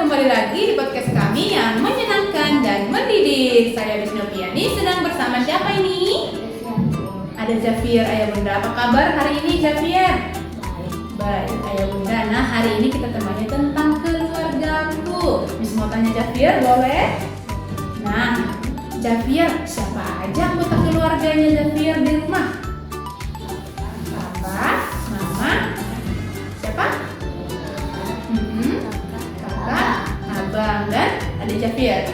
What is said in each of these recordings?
kembali lagi di podcast kami yang menyenangkan dan mendidik. Saya Wisnoviani sedang bersama siapa ini? Ada Javier, ayah bunda. Apa kabar hari ini Javier? Baik, ayah bunda. Nah, hari ini kita temanya tentang keluargaku. Miss mau tanya Javier, boleh? Nah, Javier, siapa aja anggota keluarganya Javier di rumah? Papa, mama, siapa? Kakak, abang, dan adik Javier.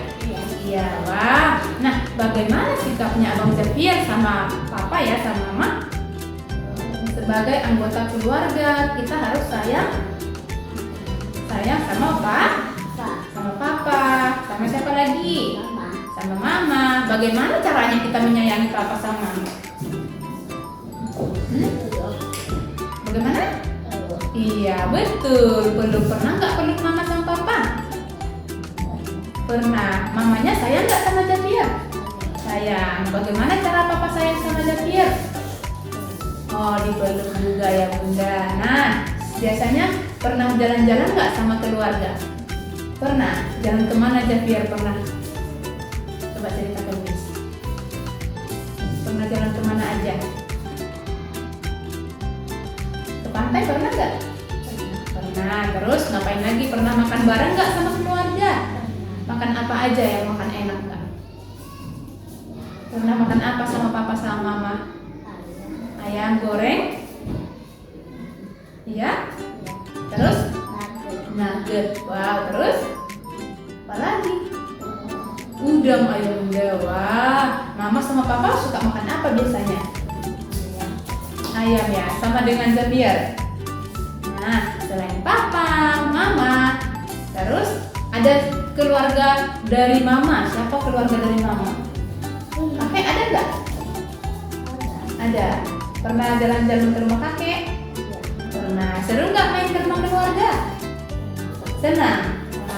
Iya, wah. Nah, bagaimana sikapnya abang Javier sama papa ya, sama mama? Sebagai anggota keluarga, kita harus sayang sama sama papa, sama siapa lagi? Sama mama. Bagaimana caranya kita menyayangi papa sama mama? Bagaimana? Iya, betul. Pernah nggak peluk mama sama papa? Pernah. Mamanya sayang nggak sama Javier? Sayang. Bagaimana cara papa sayang sama Javier? Oh, dipeluk juga ya bunda. Nah, biasanya pernah jalan-jalan nggak sama keluarga? Pernah. Jalan kemana Javier pernah? Coba ceritakan Miss. Pernah jalan kemana aja? Ke pantai pernah nggak? Pernah. Terus ngapain lagi? Pernah makan bareng nggak sama keluarga? Makan apa aja yang makan enak nggak? Pernah makan apa sama papa sama mama? Ayam goreng? Iya? Terus? Nugget. Wow, terus? Apa lagi? Udang ayam bunda. Wah, mama sama papa suka makan apa biasanya? Ayam ya, sama dengan Javier. Nah, selain papa, mama, terus ada keluarga dari mama. Siapa keluarga dari mama? Kakek ada nggak? Ada. Pernah jalan-jalan ke rumah kakek? Pernah. Seru nggak main ke rumah keluarga? Senang.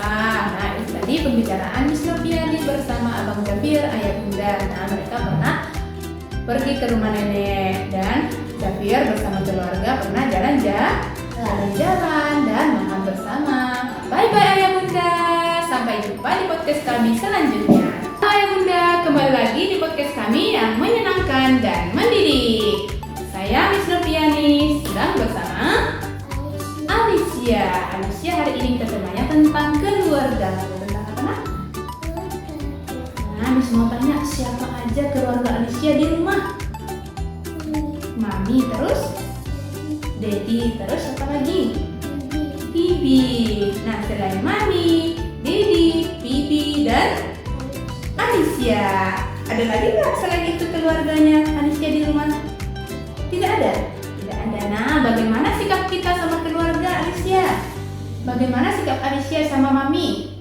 Nah itu tadi pembicaraan Miss Noviani bersama abang Javier, ayah bunda. Nah, mereka pernah pergi ke rumah nenek dan Javier bersama keluarga pernah jalan-jalan dan makan bersama. Bye-bye ayah bunda. Sampai jumpa di podcast kami selanjutnya. Ayah bunda, kembali lagi di podcast kami yang menyenangkan dan mendidik. Saya Miss Noviani sedang bersama Alicia. Alicia, hari ini kita temanya tentang keluarga. Tentang apa nak? Nah, Miss mau tanya siapa aja keluarga Alicia di rumah? Mami, terus Daddy, terus apa lagi? Bibi. Nah, selain Mami, Daddy, Bibi, dan Alicia, ada lagi nggak selain itu keluarganya Alicia di rumah? Tidak ada? Tidak ada. Nah, bagaimana sikap kita sama keluarga Alicia? Bagaimana sikap Alicia sama Mami?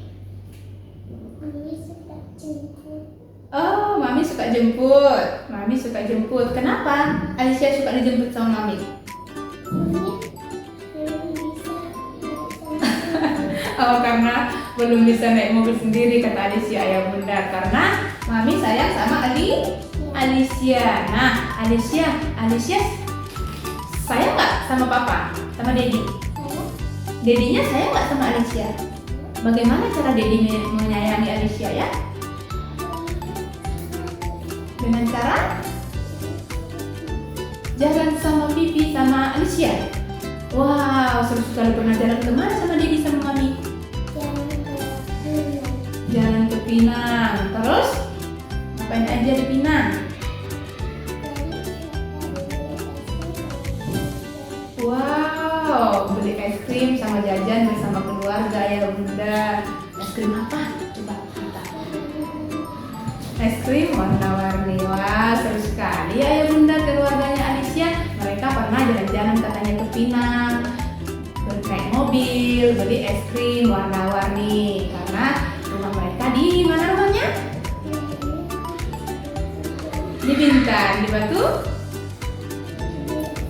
Mami suka jemput. Oh, Mami suka jemput. Mami suka jemput. Kenapa Alicia suka dijemput sama Mami? Oh, karena belum bisa naik mobil sendiri, kata Alicia ayah bunda. Karena Mami sayang sama Alicia. Nah, Alicia sayang nggak sama papa, sama Daddy? Dedinya sayang nggak sama Alicia? Bagaimana cara Daddy menyayangi Alicia ya? Dengan cara jalan sama Bibi sama Alicia. Wow, seru sekali. Pernah jalan kemana sama Daddy sama Mami? Jalan ke Pinang. Terus ngapain aja di Pinang? Wow, beli es krim sama jajan bersama keluarga ya bunda. Es krim apa? Coba kita. Es krim warna-warni. Wah, seru sekali ya bunda keluarganya Alicia. Mereka pernah jalan-jalan katanya ke Pinang, naik mobil, beli es krim warna-warni. Karena rumah mereka di mana rumahnya? Di Bintan, di Batu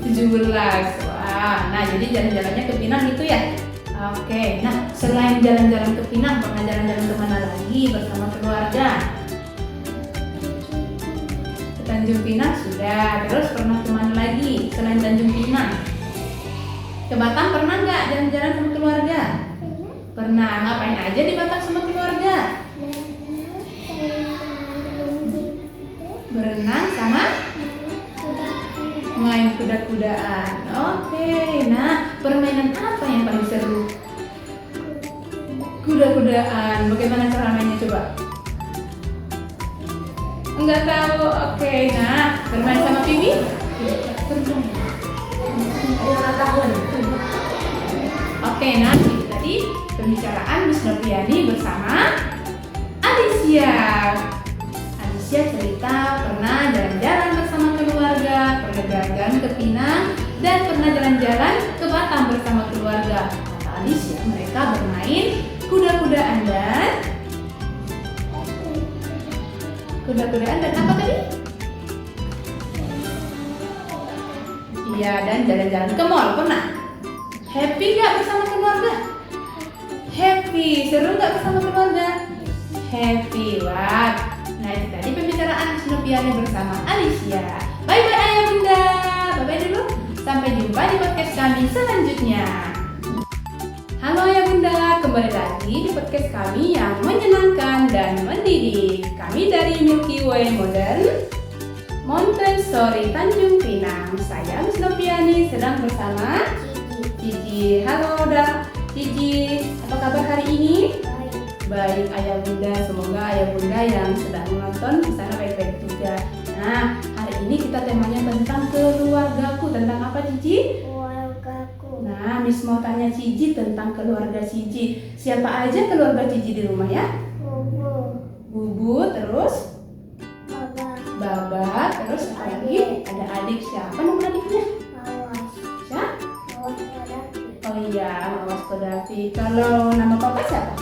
17. Wah, nah jadi jalan-jalannya ke Pinang gitu ya? Oke, nah selain jalan-jalan ke Pinang, pernah jalan-jalan kemana lagi bersama keluarga? Ke Tanjung Pinang sudah. Terus pernah kemana lagi selain Tanjung Pinang? Ke Batam pernah nggak jalan-jalan sama keluarga? Pernah. Ngapain aja di Batam sama keluarga? Berenang sama main kuda-kudaan. Oke. Nah, permainan apa yang paling seru? Kuda-kudaan. Bagaimana cara mainnya coba? Enggak tahu. Oke. Nah, bermain sama Piwi? Oke, nah itu tadi pembicaraan Miss Noviani bersama Alicia. Alicia cerita pernah jalan-jalan bersama keluarga, pernah jalan-jalan ke Pinang, dan pernah jalan-jalan ke Batam bersama keluarga. Kata Alicia, mereka bermain kuda-kudaan dan apa tadi? Iya, dan jalan-jalan ke mall. Pernah? Happy nggak bersama keluarga? Happy. Seru nggak bersama keluarga? Happy. Wah. Nah itu tadi pembicaraan Miss Noviani bersama Alicia. Bye-bye ayah bunda. Bye-bye dulu. Sampai jumpa di podcast kami selanjutnya. Halo ayah bunda, kembali lagi di podcast kami yang menyenangkan dan mendidik. Kami dari Milky Way Modern Montessori Tanjung Pinang. Saya Miss Noviani sedang bersama Cici. Halo Cici, apa kabar hari ini? Baik ayah bunda, semoga ayah bunda yang sedang menonton di sana baik-baik juga. Nah, hari ini kita temanya tentang keluargaku. Tentang apa Cici? Keluargaku. Nah, Miss mau tanya Cici tentang keluarga Cici. Siapa aja keluarga Cici di rumah ya? Bubu, terus? Baba, terus apa lagi? Ada adik. Siapa nama adiknya? Siapa? Oh iya, Mawas Kodafi. Kalau nama papa siapa?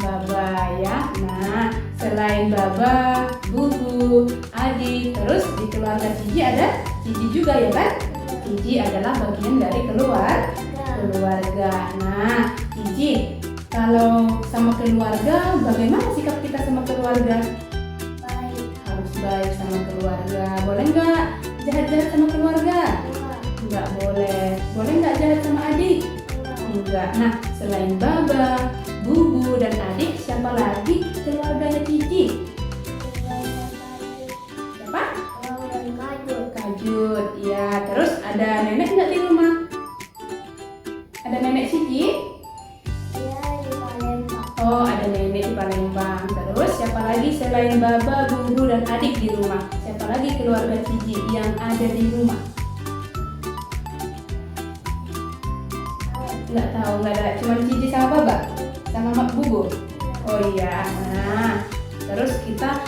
Baba ya. Nah, selain Baba, Bubu, adik, terus di keluarga Cici ada Cici juga ya kan? Cici adalah bagian dari keluarga. Nah, Cici, kalau sama keluarga, bagaimana sikap kita sama keluarga? Harus baik sama keluarga. Boleh nggak jahat-jahat sama keluarga? Nggak boleh. Boleh nggak jahat sama adik? Enggak. Nah, selain Baba, Bubu, dan adik, siapa lagi keluarganya Cici? Siapa? Kajut. Ya, terus ada nenek nggak di rumah? Ada nenek Cici? Oh, ada nenek di Palembang. Terus siapa lagi selain Baba, Bubu, dan adik di rumah? Siapa lagi keluarga Cici yang ada di rumah? Nggak tahu, nggak ada. Cuma Cici sama Baba? Sama Mak Bubu? Oh iya. Nah, terus sikap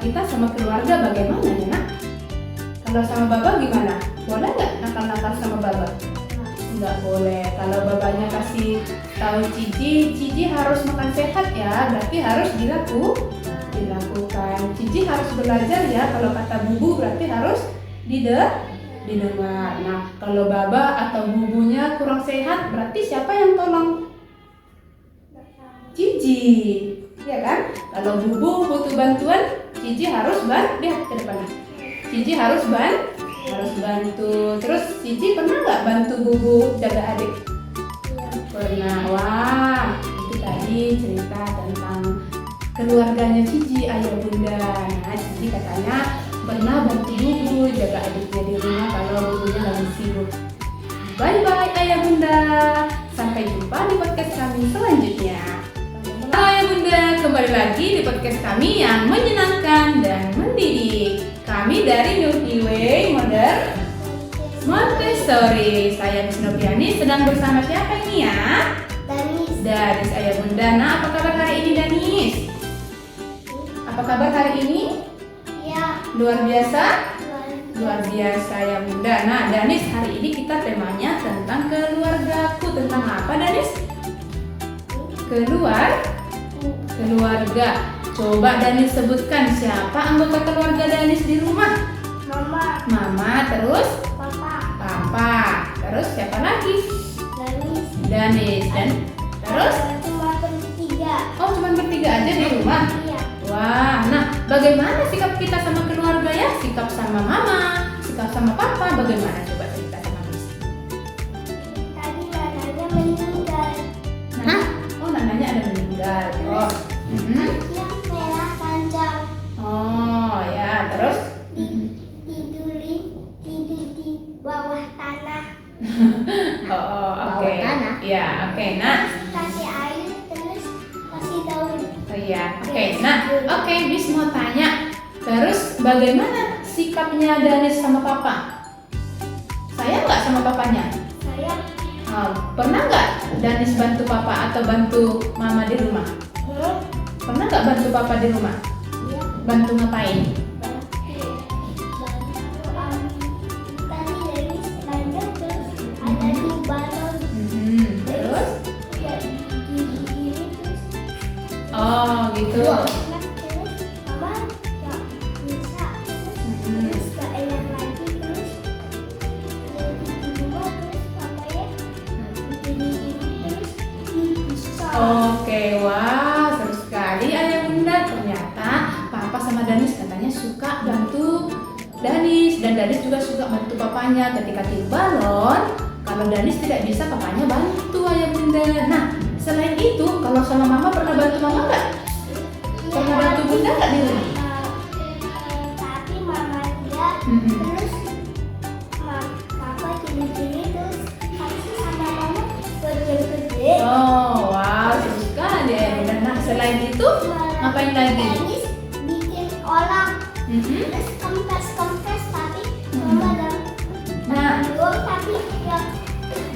kita sama keluarga bagaimana ya nak? Kalau sama Baba gimana? Boleh nggak nakal-nakal sama Baba? Nggak boleh. Kalau babanya kasih tahu Cici harus makan sehat ya, berarti harus dilakukan. Cici harus belajar ya, kalau kata Bubu berarti harus didengar. Nah, kalau Baba atau Bubunya kurang sehat, berarti siapa yang tolong? Cici, ya kan? Kalau Bubu butuh bantuan, Cici harus lihat ke depannya. Cici harus bantu. Terus Cici pernah nggak bantu Bubu jaga adik? Pernah. Wah, itu tadi cerita tentang keluarganya Cici, ayah bunda. Nah, Cici katanya pernah bantu Bubu jaga adiknya di rumah kalau Bubunya lagi sibuk. Bye-bye ayah bunda. Sampai jumpa di podcast kami selanjutnya. Halo ayah bunda, kembali lagi di podcast kami yang menyenangkan dan mendidik. Kami dari Milky Way Modern Montessori. Saya Miss Noviani sedang bersama siapa ini ya? Danis ayah bunda. Nah, apa kabar hari ini Danis? Apa kabar hari ini? Ya. Luar biasa ya bunda. Nah Danis, hari ini kita temanya tentang keluargaku. Tentang apa Danis? Keluarga. Coba Danis sebutkan siapa anggota keluarga Danis di rumah? Mama, terus? Papa. Terus siapa lagi? Danis. Dan terus? Oh, cuma bertiga aja di rumah? Iya. Wah, nah bagaimana sikap kita sama keluarga ya? Sikap sama mama, sikap sama papa, bagaimana? Coba cerita sama Miss. Tadi dadanya meninggal. Nah, Oh, Bawa oke. tanah. Ya, oke. Nah, Kasih air terus kasih daun. oh iya, oke. Nah, oke, Miss mau tanya. Terus bagaimana sikapnya Danis sama papa? Sayang nggak sama papanya? Saya Pernah nggak Danis bantu papa atau bantu mama di rumah? Pernah nggak bantu papa di rumah? ya Bantu ngapain? tadi dari lanjut terus ada di balon Terus? ya gini terus Oh, gitu. terus mama nggak bisa terus nggak enak lagi terus di rumah terus papanya gini terus bisa. Oke, wah, seru sekali ayah bunda. Ternyata papa sama Danis katanya suka bantu Danis, dan Danis juga suka bantu papanya ketika tiup balon. Kalau Danis tidak bisa, papanya bantu ayah bunda. Nah, selain itu, kalau sama mama pernah bantu mama nggak? Pernah bantu bunda nggak di rumah? Tapi mama dia terus papa gini-gini terus kasih sama mama gede-gede. Oh, wow, seru sekali ayah bunda. Nah, selain itu, ngapain lagi? Danis bikin olah terus kempes tapi mama dan Nah, doang tapi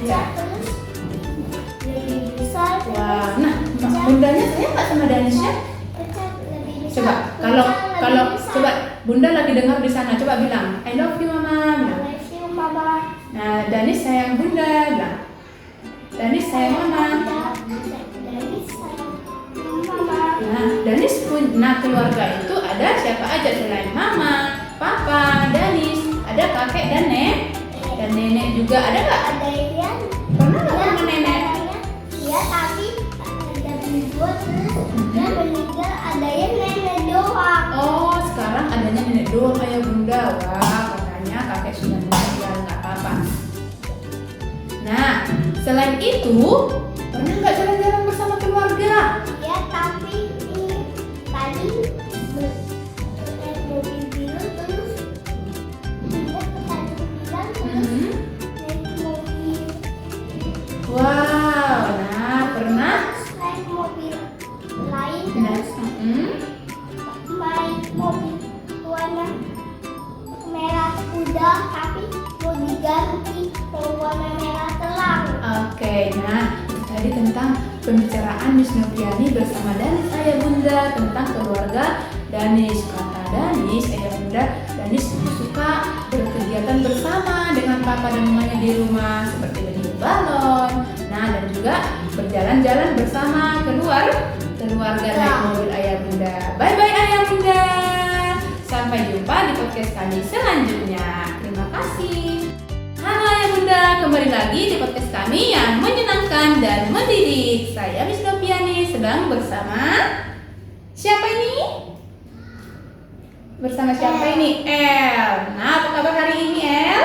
ya. terus lebih besar. Wah, nah, bundanya sayang nggak sama Danisnya? Lebih besar. Coba, kalau coba bunda lagi dengar di sana, coba bilang, I love you mama. Bilang. Mama. Nah, Danis sayang bunda. Bilang. Danis sayang mama. Danis sayang mama. Nah, Danis punya keluarga itu ada siapa aja selain mama, papa, Danis, ada kakek dan nenek juga ada nggak? Ada yang Pernah nggak sama nenek? iya tapi ada dua terus dia meninggal ada yang nenek doang. Oh, sekarang adanya nenek doang ayah bunda. Wah, katanya kakek sudah meninggal, nggak apa-apa. Nah, selain itu, pernah nggak jalan-jalan bersama keluarga? Iya tapi ini tadi naik mobil biru terus pindah ke Tanjung Pinang terus naik mobil Wow, nah pernah? terus naik mobil lain Nah, terus naik mobil warna merah kuda tapi mau diganti ke warna merah telang. Oke, nah itu tadi tentang pembicaraan Miss Noviani bersama Danis ayah bunda tentang keluarga Danis. Kata Danis ayah bunda, Danis suka berkegiatan bersama dengan papa dan mamanya di rumah seperti meniup balon, nah dan juga berjalan-jalan bersama keluarga naik mobil ayah bunda. Bye bye ayah bunda. Sampai jumpa di podcast kami selanjutnya. Terima kasih. Halo ayah bunda, kembali lagi di podcast kami yang menyenangkan dan mendidik. Saya Miss Noviani sedang bersama siapa ini? Bersama siapa ini? El. Nah, apa kabar hari ini El?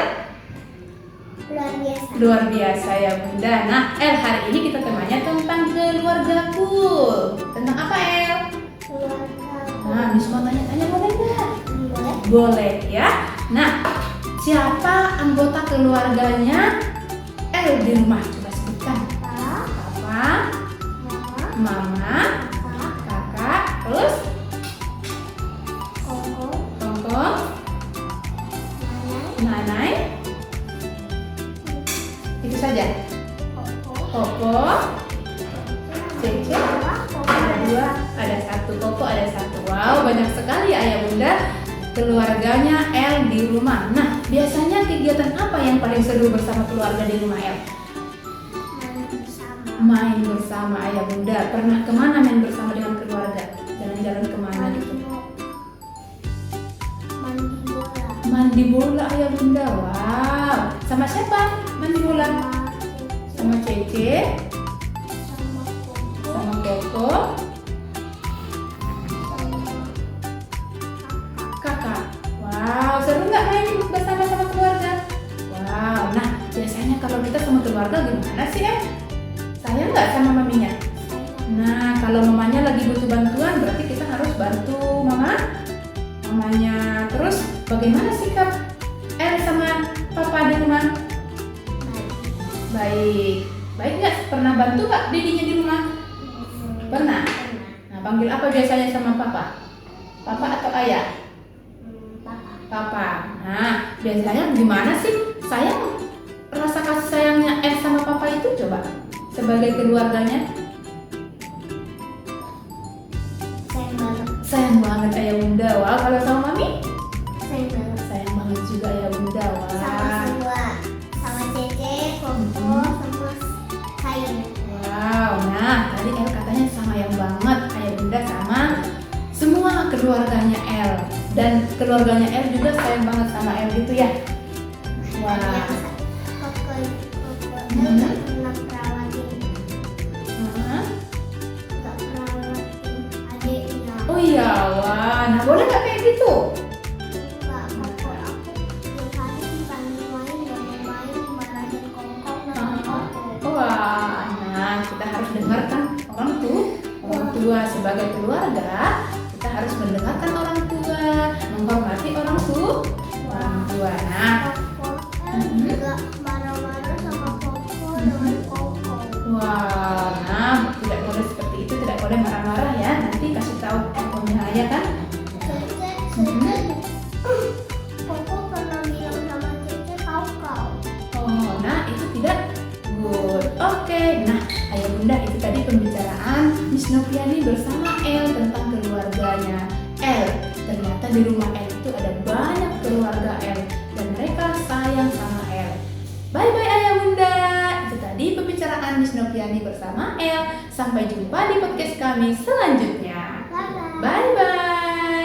Luar biasa. Luar biasa ya bunda. Nah El, hari ini kita temanya tentang keluargaku. Tentang apa El? Keluarga. Nah, Miss mau tanya-tanya boleh nggak? Boleh. Boleh ya. Nah, siapa anggota keluarganya El di rumah? Coba sebutkan. Papa, Papa, mama, mama, kakak, kakak, terus koko, kongkong, nenek, nanai. Itu saja. koko, Koko, Cece, ada dua, ada satu. Koko ada satu. Wow, banyak sekali ayah bunda keluarganya El di rumah. Nah, biasanya kegiatan apa yang paling seru bersama keluarga di rumah El? main bersama. Main bersama ayah bunda. Pernah kemana main bersama dengan keluarga? Jalan-jalan kemana gitu? Mandi bola. Mandi bola ayah bunda. Wow. Sama siapa mandi bola? Sama Cece, Sama koko, sama Koko, sama kakak. Wow, seru nggak main bersama-sama keluarga? Wow. Nah, biasanya kalau kita sama keluarga gimana sih ya? Sayang nggak sama maminya? Nah, kalau mamanya lagi butuh bantuan, berarti kita harus bantu mamanya. Terus, bagaimana sikap El sama papa di rumah? Baik. Baik nggak? Pernah bantu nggak Dedinya di rumah? Pernah. Nah, panggil apa biasanya sama papa? Papa atau ayah? Papa. Papa. Nah, biasanya gimana sih rasa kasih sayangnya sama papa itu coba sebagai keluarganya? Sayang banget. Sayang banget ayah bunda. Wah, kalau sama mami? Sayang banget. Sayang banget juga ayah bunda. Sama Wah. semua. Sama Cece, Koko, sama sayang. Wow. Nah, tadi El katanya sama yang banget ayah bunda sama semua keluarganya El, dan keluarganya El juga sayang banget sama El gitu ya. Wah. Koko Hmm. nggak pernah perawatin, Hah? nggak perawatin adiknya. Oh iya, wah. Nah, boleh nggak kayak gitu? Nggak, Koko aku tiap hari dipanggil main, nggak mau main, dimarahin Koko sama Koko. Wah, nah kita harus dengarkan orang tua sebagai keluarga. Kita harus mendengarkan orang tua, menghormati orang tua. Nah, Koko nggak marah-marah sama Koko dengan Koko. wah, nah tidak boleh seperti itu, tidak boleh marah-marah ya. Nanti kasih tahu pokoknya ya kan. Cece, Koko pernah bilang sama Cece kau. Oh, nah itu tidak good. Oke, nah ayah bunda itu tadi pembicaraan Miss Noviani bersama El tentang keluarganya El. Ternyata di rumah El itu ada banyak keluarga El dan mereka sayang sama El. Bye bye ayah bunda. Itu tadi pembicaraan Miss Noviani bersama El. Sampai jumpa di podcast kami selanjutnya. Bye-bye. Bye bye.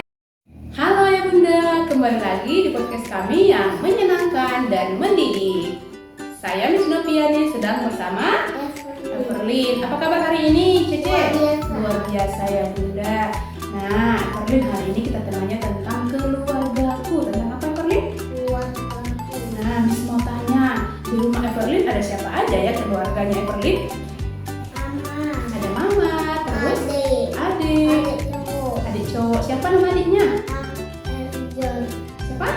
Halo ayah bunda, kembali lagi di podcast kami yang menyenangkan dan mendidik. Saya Miss Noviani sedang bersama Everlyn. Apa kabar hari ini, Cece? Luar biasa. Luar biasa ya bunda. Nah, Everlyn, hari ini kita temanya tentang keluargaku. Tentang apa Everlyn? Nah, Miss mau tanya, di rumah Everlyn ada siapa aja ya keluarganya Everlyn? Ada mama, terus adik, adik cowok. Siapa nama adiknya? Siapa?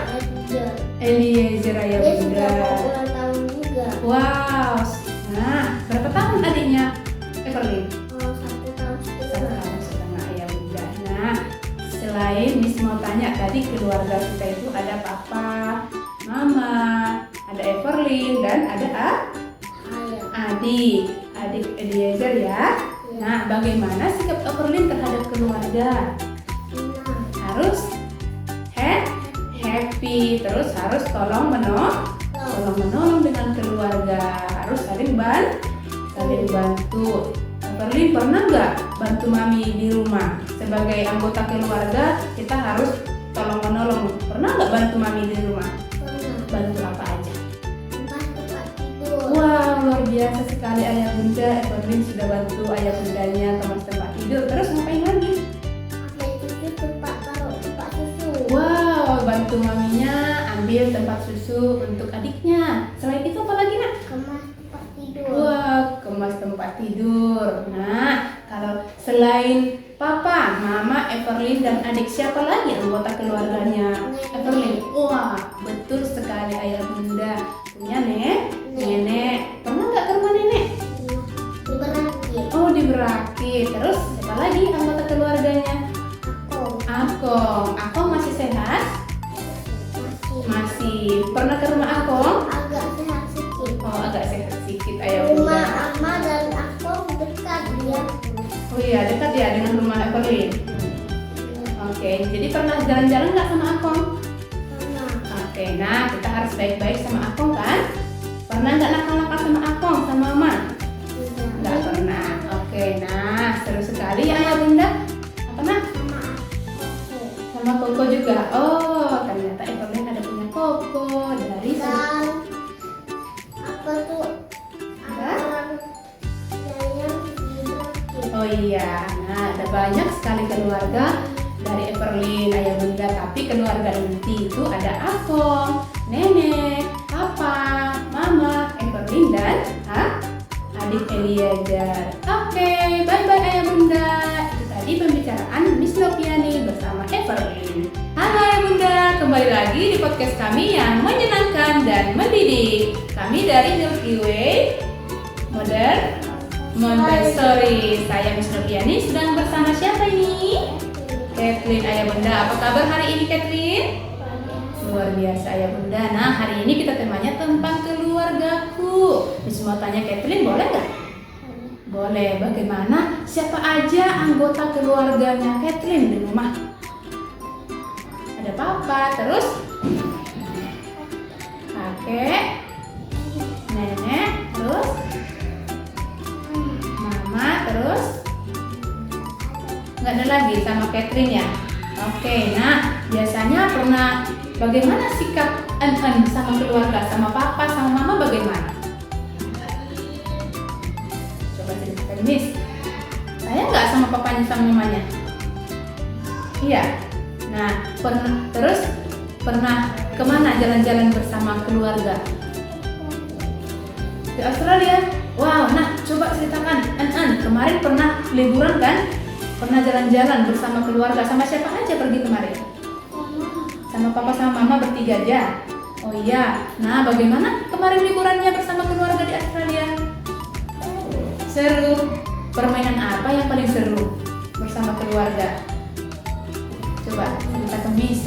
Eliezer ya bunda. Wow. Nah, berapa tahun adiknya Everlyn? 1,5 ya bunda. Nah, selain Miss mau tanya tadi keluarga kita itu ada papa, mama, ada Everlyn dan ada adik Eliezer ya. Nah, bagaimana sikap Everlyn terhadap keluarga? Harus happy, terus harus tolong menolong dengan keluarga, harus saling bantu. Everlyn pernah nggak bantu mami di rumah? Sebagai anggota keluarga kita harus tolong menolong. Pernah nggak bantu mami di rumah? Bantu apa aja? Wah, luar biasa sekali ayah bunda. Everlyn sudah bantu ayah bundanya kemas tempat tidur. Terus ngapain lagi? Wow, bantu maminya ambil tempat susu untuk adiknya. Selain itu apa lagi nak? Wah, kemas tempat tidur. Nah, kalau selain papa, mama, Everlyn dan adik, siapa lagi anggota keluarganya Everlyn? Wah, betul sekali ayah bunda. Punya nenek. Pernah nggak ke rumah nenek? Oh, di Berakit. Terus siapa lagi anggota keluarganya? Akong masih sehat? Masih. Pernah ke rumah Akong? Agak sehat sedikit. Oh, agak sehat sedikit ayah Rumah bunda. Ama dan aku dekat dia. Oh iya, dekat ya dengan rumah Everlyn. Oke, jadi pernah jalan-jalan nggak sama Akong? Sama. Oke, nah kita harus baik-baik sama Akong kan? Pernah nggak nakal-nakal sama Akong, sama Mama? Nggak pernah. Oke, nah seru sekali ya ayah bunda. Apa nak? Sama aku. Sama Koko juga. Oh, ternyata Everlyn ada punya Koko dari Dan apa tuh? Apa? Orang yang diberakit. Oh iya, nah ada banyak sekali keluarga dari Everlyn, ayah bunda. Tapi keluarga inti itu ada Akong, nenek, papa, mama, Everlyn dan adik Eliezer. Oke, bye bye ayah bunda. Itu tadi pembicaraan Miss Noviani bersama Everlyn. Halo ayah bunda, kembali lagi di podcast kami yang menyenangkan dan mendidik. Kami dari Milky Way Modern Montessori. Saya Miss Noviani sedang bersama siapa ini? Kathleen Ayah Bunda. Apa kabar hari ini Kathleen? Luar biasa Ayah Bunda. Nah hari ini kita temanya tentang keluargaku. Miss mau tanya Kathleen, boleh nggak? Boleh. Bagaimana? Siapa aja anggota keluarganya Kathleen di rumah? Ada papa, terus kakek, nenek, terus mama, terus nggak ada lagi sama Kathleen ya? Oke, nah biasanya pernah bagaimana sikap en sama keluarga, sama papa, sama mama bagaimana? Coba ceritakan Miss. Saya nggak sama papanya sama mamanya? Iya. Nah, pernah kemana jalan-jalan bersama keluarga? Ke Australia. Wow, nah coba ceritakan kemarin pernah liburan kan? Pernah jalan-jalan bersama keluarga, sama siapa aja pergi kemarin? Sama papa sama mama bertiga aja. Oh iya. Nah, bagaimana kemarin liburannya bersama keluarga di Australia? Seru. Permainan apa yang paling seru bersama keluarga? Coba kita ke Miss.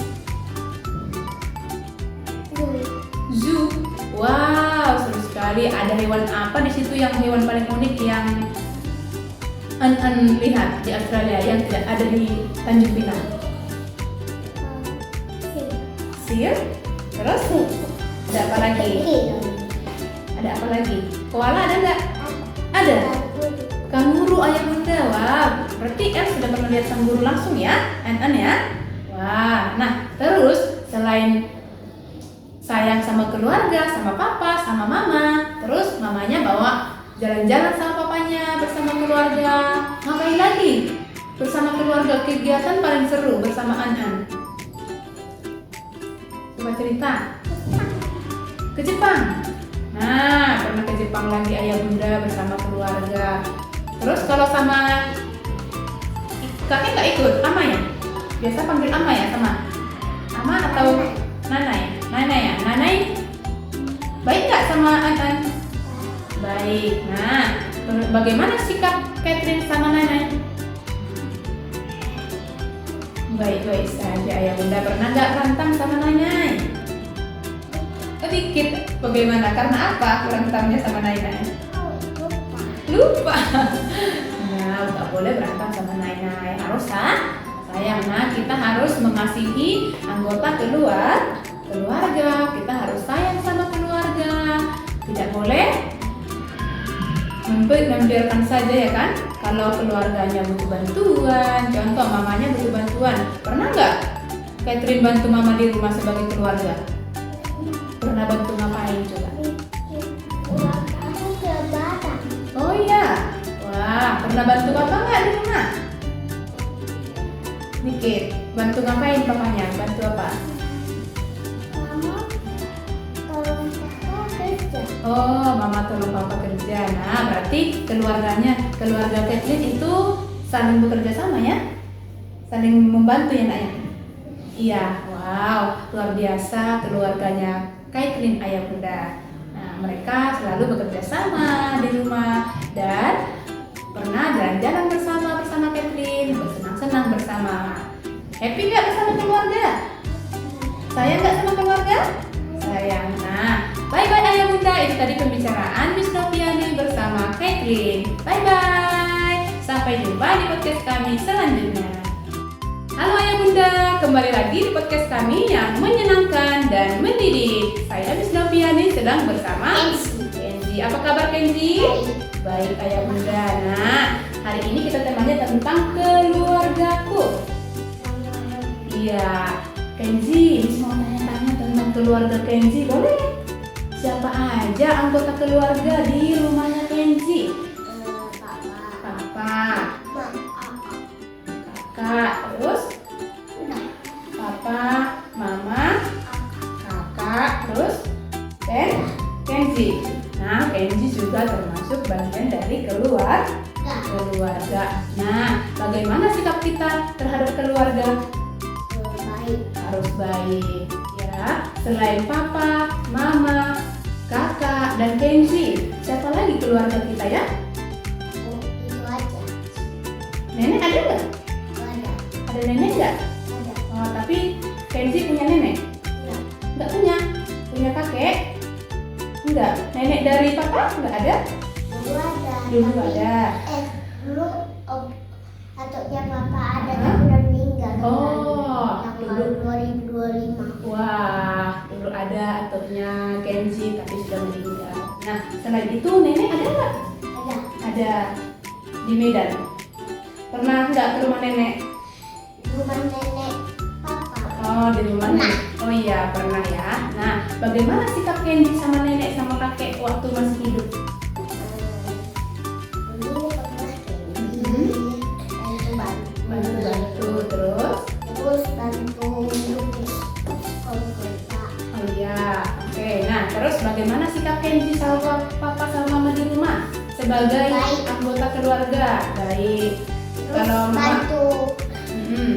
Zoo. Wow, seru sekali. Ada hewan apa di situ yang hewan paling unik yang lihat di Australia yang tidak ada di Tanjung Pinang? Sir. Terus ada apa lagi? Ada apa lagi? Koala ada nggak? Ada. Kanguru Ayah Bunda. Wah, berarti sudah pernah lihat kanguru langsung ya? Ya? Wah, nah terus selain sayang sama keluarga, sama papa, sama mama, terus mamanya bawa jalan-jalan sama papanya bersama keluarga. Ngapain lagi? Bersama keluarga kegiatan paling seru bersama Coba cerita. Ke Jepang. Nah, pernah ke Jepang lagi Ayah Bunda bersama keluarga. Terus kalau sama kakek nggak ikut? Ama ya? Biasa panggil ama ya sama? Ama atau Nanai? Nanai ya? Nanai baik nggak sama Baik. Nah, bagaimana sikap Kathleen sama Nanai? Baik-baik saja Ayah Bunda. Pernah nggak berantem sama Nanai? Sedikit. Bagaimana? Karena apa berantemnya sama Nanai? Lupa. Nah, nggak boleh berantem sama Nanai. Harus sayang. Nah, kita harus mengasihi anggota keluarga. Kita harus sayang sama keluarga. Tidak boleh membiarkan saja ya kan? Kalau keluarganya butuh bantuan, contoh mamanya butuh bantuan, pernah nggak Kathleen bantu mama di rumah sebagai keluarga? Pernah bantu ngapain coba? Aku ke Batam. Oh iya, wah pernah bantu papa nggak di rumah? Dikit, bantu ngapain papanya? Bantu apa? Mama tolong papa kerja. Oh, mama tolong papa kerja. Nah, berarti keluarga Kathleen itu saling bekerja sama ya? Saling membantu ya nak ya? Iya, wow, luar biasa keluarganya Kathleen Ayah Bunda. Nah, mereka selalu bekerja sama di rumah dan pernah jalan-jalan bersama Kathleen, bersenang-senang bersama. Happy nggak bersama keluarga? Sayang nggak sama keluarga? Sayang. Nah, bye-bye Ayah Bunda. Itu tadi pembicaraan Miss Noviani bersama Kathleen. Bye-bye. Sampai jumpa di podcast kami selanjutnya. Halo Ayah Bunda, kembali lagi di podcast kami yang menyenangkan dan mendidik. Saya Miss Noviani sedang bersama Kenzi. Apa kabar Kenzi? Baik Ayah Bunda. Nah, hari ini kita temanya tentang keluargaku. Iya, Kenzi, Miss mau tanya-tanya tentang keluarga Kenzi, boleh? Siapa aja anggota keluarga di rumahnya Kenzi? Papa, kakak, terus papa, mama, kakak, terus Kenzi. Nah, Kenzi juga termasuk bagian dari keluarga. Nah, bagaimana sikap kita terhadap keluarga? Harus baik ya. Selain papa, mama, kakak, dan Kenzi, siapa lagi keluarga kita ya? Oh, itu aja. Nenek ada nggak? Ada. Ada nenek nggak? Ada. Oh, tapi Kenzi punya nenek? Enggak. Nggak punya. Punya kakek? Enggak. Nenek dari papa nggak ada? Dulu ada. Dulu tapi- ada. Dulu ataunya papa ada Hah? tapi udah meninggal. Oh, Yang dulu. tahun 2025. Wah, dulu ada ataunya Kenzi tapi sudah meninggal. Nah, selain itu nenek ada nggak? Ada. Ada di Medan. Pernah nggak ke rumah nenek? Rumah nenek papa. Oh, di rumah Pernah. nenek. Oh iya, pernah ya. Nah, bagaimana sikap Kenzi sama nenek sama kakek waktu masih hidup? Dulu pernah Bantu-bantu terus. terus bantu lukis sekolah kita. Oh iya, oke. Nah, terus bagaimana sikap Kenzi sama papa sama mama di rumah sebagai Baik. anggota keluarga? Baik. Terus Kalau mama, bantu Mm-mm.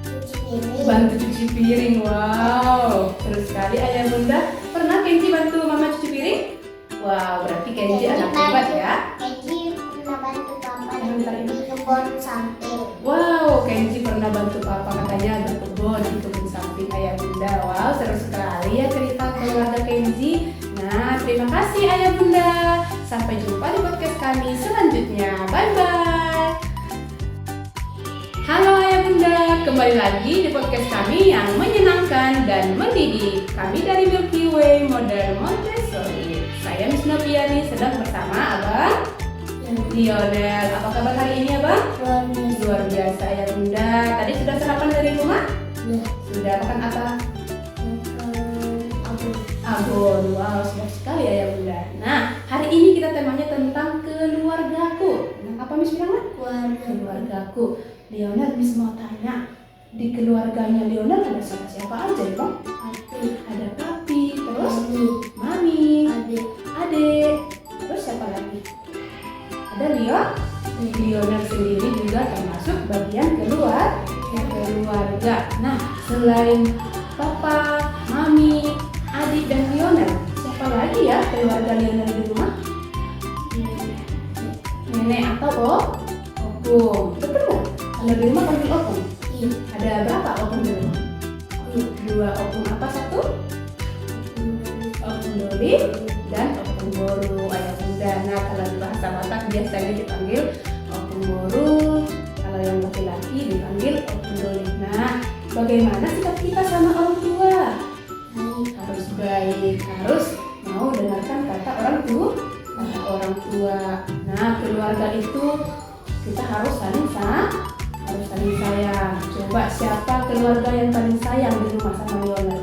cuci piring. Bantu cuci piring. Wow, seru sekali ayah bunda. Pernah Kenzi bantu mama cuci piring? Wow, berarti Kenzi anak hebat ya. Kenzi pernah bantu papa Bentar, di kebun samping. Wow, Kenzi pernah bantu papa katanya berkebun di kebun samping ayah bunda. Wow, seru sekali ya cerita keluarga Kenzi. Nah, terima kasih ayah bunda. Sampai jumpa di podcast kami selanjutnya. Bye bye. Halo ayah bunda, kembali lagi di podcast kami yang menyenangkan dan mendidik. Kami dari Milky Way Modern Montessori. Saya Miss Noviani sedang bersama Abang Lionel. Apa kabar hari ini Abang? Luar biasa ya bunda. Tadi sudah sarapan dari rumah? Sudah makan apa? Abon. Wow, sedap sekali ya bunda. Nah, hari ini kita temanya tentang keluargaku. Apa Miss bilang? Keluargaku. Lionel, Miss mau tanya, di keluarganya Lionel ada siapa aja ya bang? Ada papi, terus mami, adik, terus siapa lagi? Ada Lionel sendiri juga termasuk bagian keluarga. Nah, selain papa, mami, adik dan Lionel, siapa lagi ya keluarga Lionel di rumah? Nenek atau opung? Betul nggak? Kalau di rumah panggil opung? Ada berapa opung di rumah? 2 opung. Apa satu? Opung Doli dan opung Boru ayah bunda. Nah, kalau di bahasa Batak biasanya dipanggil opung Boru. Kalau yang laki-laki dipanggil opung Doli. Nah, bagaimana sikap kita sama orang tua? Harus baik, harus mau dengarkan kata orang tua. Nah, keluarga itu kita harus saling sayang. Coba siapa keluarga yang paling sayang di rumah sama Lionel?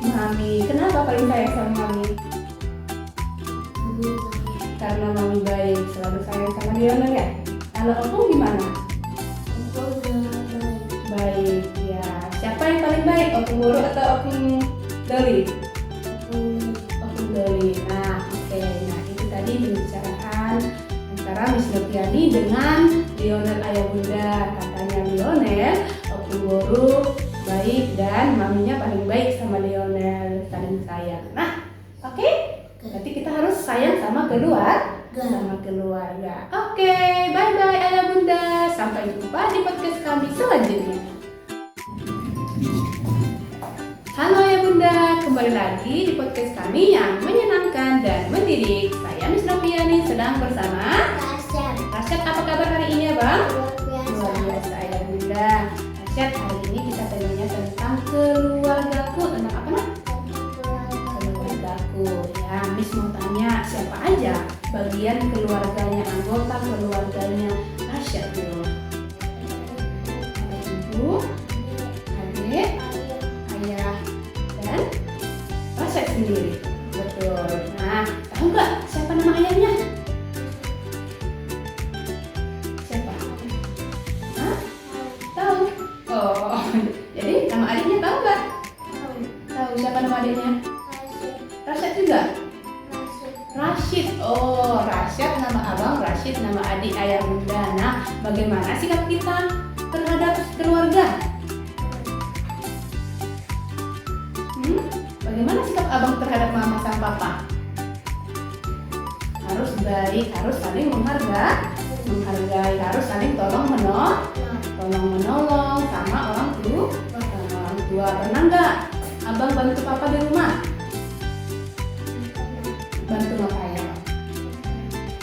Mami. Kenapa paling sayang sama mami? Karena mami baik, selalu sayang sama Lionel ya. Kalau opung gimana? Baik ya. Siapa yang paling baik? Opung Boru atau opung Doli? Opung Doli. Nah, oke. Nah, itu tadi pembicaraan antara Miss Noviani dengan Lionel ayah bunda. Katanya Lionel, opung Boru baik dan maminya paling baik sama Lionel, saling sayang. Nah, oke. Berarti kita harus sayang sama keluarga. Oke, bye bye ayah bunda. Sampai jumpa di podcast kami selanjutnya. Halo ayah bunda, kembali lagi di podcast kami yang menyenangkan dan mendidik. Saya Miss Noviani sedang bersama Rasyad. Apa kabar hari ini ya bang? Luar biasa ayah bunda. Rasyad, hari ini kita temanya tentang keluargaku. Tentang apa nak? Keluargaku. Ya, Miss mau tanya siapa aja bagian keluarganya, anggota keluarganya Rasyad di rumah? Ada ibu, adik, ayah, dan Rasyad sendiri. Betul. Nah, tahu nggak siapa nama ayahnya? Siapa? Hah? Tahu? Oh, jadi nama adiknya tahu nggak? Tahu siapa nama adiknya? Rasyad juga? Rashid. Oh, Rasyad nama abang, Rashid nama adik ayah bunda. Nah, bagaimana sikap kita terhadap keluarga? Bagaimana sikap abang terhadap mama sama papa? Harus baik, harus saling menghargai, harus saling tolong menolong sama orang tua. Pernah nggak abang bantu papa di rumah? Bantu ngapain?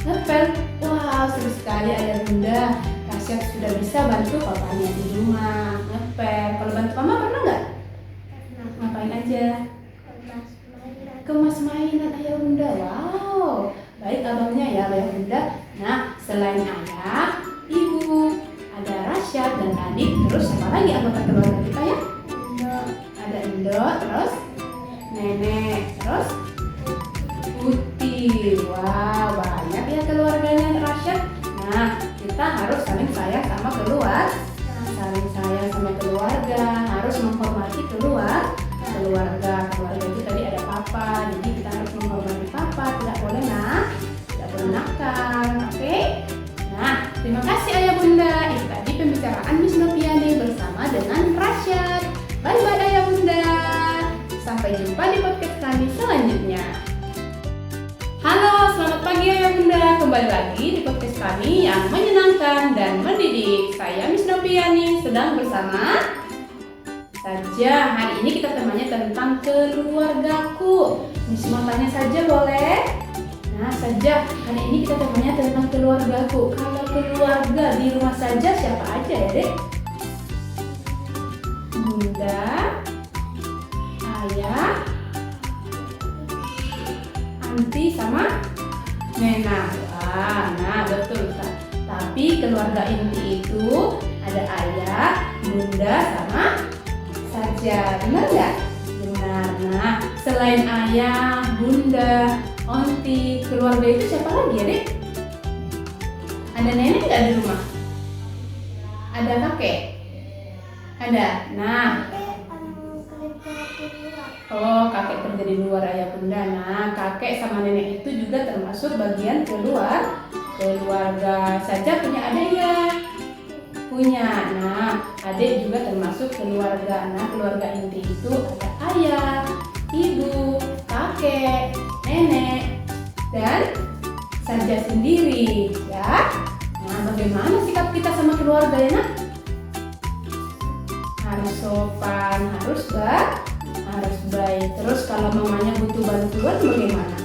Ngepel. Wah, seru sekali ayah bunda. Rasyad sudah bisa bantu papanya di rumah ngepel. Kalau bantu mama pernah nggak? Ngapain aja? Kemas mainan ayah bunda. Wow, baik abangnya ya ayah bunda. Nah, selain ayah, ibu, ada Rasyad dan adik. Terus siapa lagi anggota keluarga kita ya? Ada Endo, terus nenek, terus Putih. Wow, banyak ya keluarganya Rasyad. Nah, kita harus saling sayang sama keluarga, harus menghormati keluarga. Keluarga itu tadi ada papa, jadi kita harus menghormati papa. Tidak boleh nakal, oke? Nah, terima kasih ayah bunda. Itu tadi pembicaraan Miss Noviani bersama dengan Rasyad. Bye bye ayah bunda. Sampai jumpa di podcast kami selanjutnya. Halo, selamat pagi ayah bunda. Kembali lagi di podcast kami yang menyenangkan dan mendidik. Saya Miss Noviani sedang bersama Saja. Hari ini kita temanya tentang keluargaku. Miss mau tanya saja boleh? Nah Saja, hari ini kita temanya tentang keluargaku. Kalau keluarga di rumah Saja siapa aja ya dek? Bunda, ayah, anti sama Nena. Wah, nah betul Ustaz. Tapi keluarga inti itu ada ayah, bunda sama Saja. Benar nggak? Benar. Nah, selain ayah, bunda, onti, keluarga itu siapa lagi ya dek? Ada nenek nggak di rumah? Ada kakek? Ada. Nah, oh, kakek kerja di luar ayah bunda. Nah, kakek sama nenek itu juga termasuk bagian keluarga. Saja punya adik ya? Punya. Nah, adik juga termasuk keluarga. Nah, keluarga inti itu ada ayah, ibu, kakek, nenek, dan Saja sendiri ya. Nah, bagaimana sikap kita sama keluarga ya nak? Harus sopan, harus baik. Terus kalau mamanya butuh bantuan bagaimana?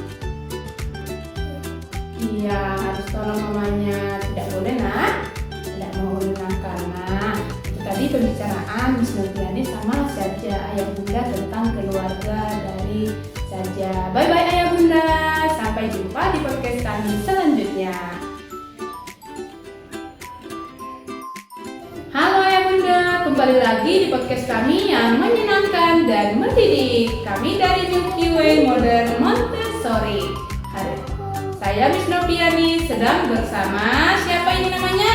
Iya, harus tolong mamanya. Tidak boleh nak, tidak mau nakal. Nah, itu tadi pembicaraan Miss Noviani sama Saja ayah bunda tentang keluarga dari Saja. Bye bye ayah bunda. Sampai jumpa di podcast kami selanjutnya. Halo ayah bunda, kembali lagi di podcast kami yang menyenangkan dan mendidik. Kami dari Milky Way Modern Montessori. Saya Miss Noviani sedang bersama siapa ini namanya?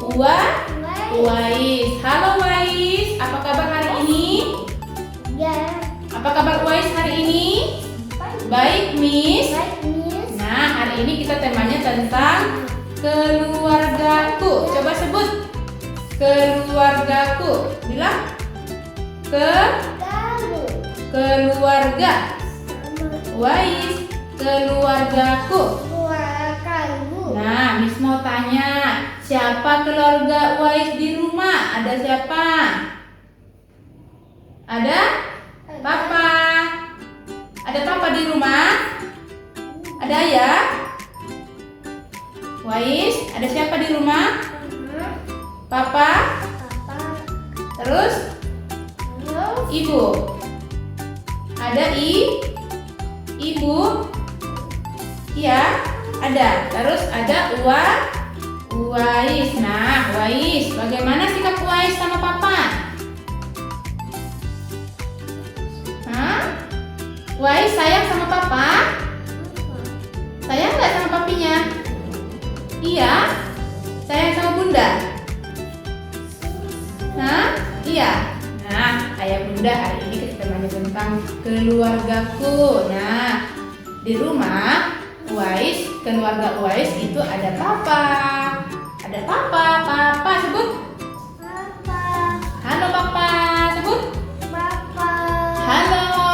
Uwais. Halo Uwais, apa kabar hari ini? Ya. Apa kabar Uwais hari ini? Baik Miss. Nah, hari ini kita temanya tentang keluargaku. Coba sebut keluargaku. Bilang keluarga. Uwais, keluargaku. Nah, Miss mau tanya, siapa keluarga Uwais di rumah? Ada siapa? Ada? Papa. Ada papa di rumah? Ada ayah? Uwais, ada siapa di rumah? Papa? Terus? Ibu? Ada ibu? Iya, ada. Terus ada Uwais. Nah, Uwais, bagaimana sikap Uwais sama papa? Hah? Uwais sayang sama papa? Sayang nggak sama papinya? Iya? Sayang sama bunda? Hah? Iya? Nah, ayah bunda hari ini kita temanya tentang keluargaku. Nah, di rumah Uwais, keluarga Uwais itu ada papa. Ada papa. Papa sebut. Papa. Halo papa, sebut. Papa. Halo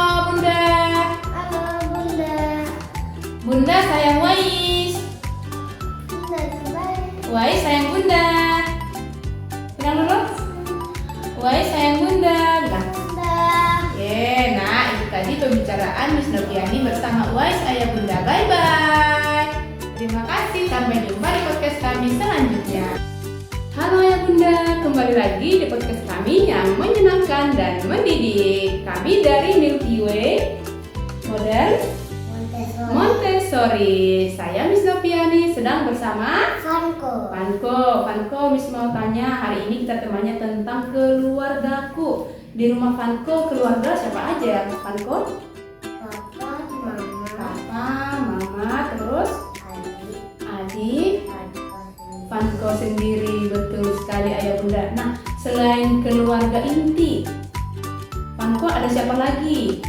Noviani bersama Uwais Ayah Bunda. Bye-bye. Terima kasih, sampai jumpa di podcast kami selanjutnya. Halo Ayah Bunda, kembali lagi di podcast kami yang menyenangkan dan mendidik. Kami dari Milky Way Modern Montessori. Saya Miss Noviani sedang bersama Vanko. Miss mau tanya, hari ini kita temanya tentang keluargaku. Di rumah Vanko keluarga siapa aja, Vanko? Papa, Mama, terus adik, Vanko sendiri. Betul sekali Ayah Bunda. Nah, selain keluarga inti, Vanko ada siapa lagi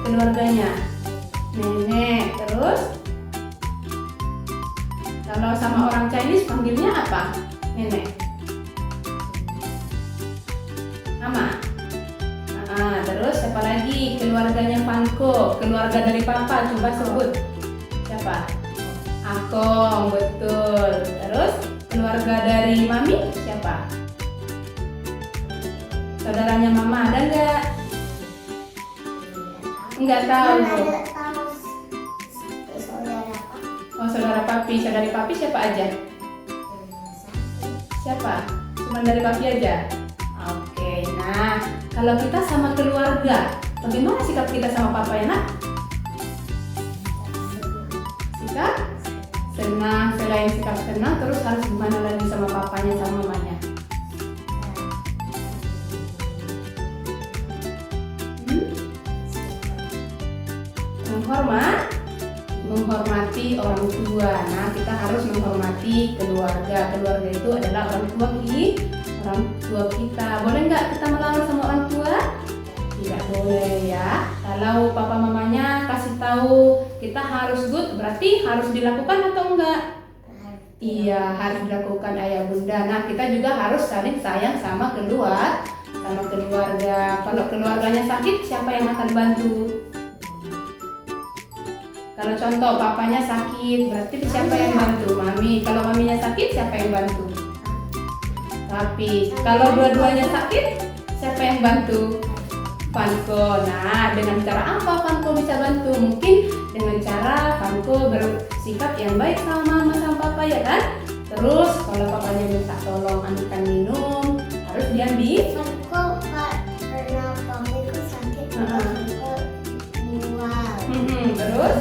keluarganya? Nenek, terus kalau sama orang Chinese panggilnya apa? Nenek, Mama. Terus siapa lagi keluarganya Vanko? Keluarga dari Papa, coba sebut. Siapa? Akong, betul. Terus keluarga dari Mami siapa? Saudaranya Mama ada nggak? Nggak tahu. Oh, saudara Papi. Saudari Papi siapa aja? Siapa? Cuma dari Papi aja? Oke, nah kalau kita sama keluarga, bagaimana sikap kita sama Papa ya nak? Sikap senang. Selain sikap senang, terus harus gimana lagi sama papanya sama mamanya? Menghormati orang tua. Nah, kita harus menghormati keluarga. Keluarga itu adalah orang tua kita. Boleh nggak kita melawan sama orang tua? Tidak boleh ya. Kalau papa mamanya kasih tahu kita harus good, berarti harus dilakukan atau enggak? Iya, harus dilakukan Ayah Bunda. Nah, kita juga harus saling sayang sama keluarga. Kalau keluarganya sakit, siapa yang akan bantu? Kalau contoh papanya sakit, berarti siapa yang bantu? Mami. Kalau maminya sakit, siapa yang bantu? Papi. Kalau dua-duanya sakit, siapa yang bantu? Vanko. Nah, dengan cara apa Vanko bisa bantu? Mungkin dengan cara Vanko bersikap yang baik sama mama sama papa ya kan? Terus kalau papanya minta tolong ambilkan minum, harus diambil. Terus?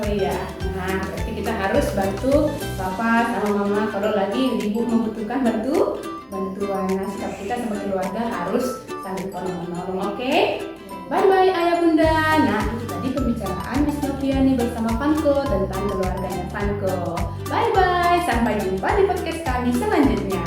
Oh iya, nah berarti kita harus bantu papa sama mama kalau lagi ibu membutuhkan bantuan. Nah, sikap kita sama keluarga harus saling tolong-menolong, oke? Bye-bye Ayah Bunda. Nah, itu tadi pembicaraan Miss Noviani bersama Vanko tentang keluarganya Vanko. Bye-bye, sampai jumpa di podcast kami selanjutnya.